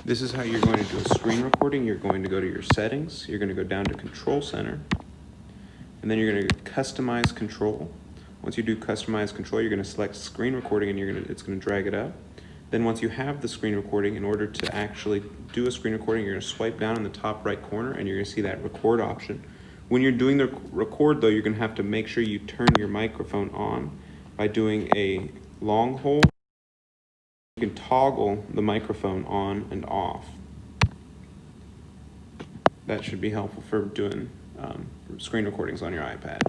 This is how you're going to do a screen recording. You're going to go to your settings. You're going to go down to Control Center. And then you're going to customize control. Once you do customize control, you're going to select screen recording and it's going to drag it up. Then once you have the screen recording, in order to actually do a screen recording, you're going to swipe down in the top right corner and you're going to see that record option. When you're doing the record though, you're going to have to make sure you turn your microphone on by doing a long hold. You can toggle the microphone on and off. That should be helpful for doing screen recordings on your iPad.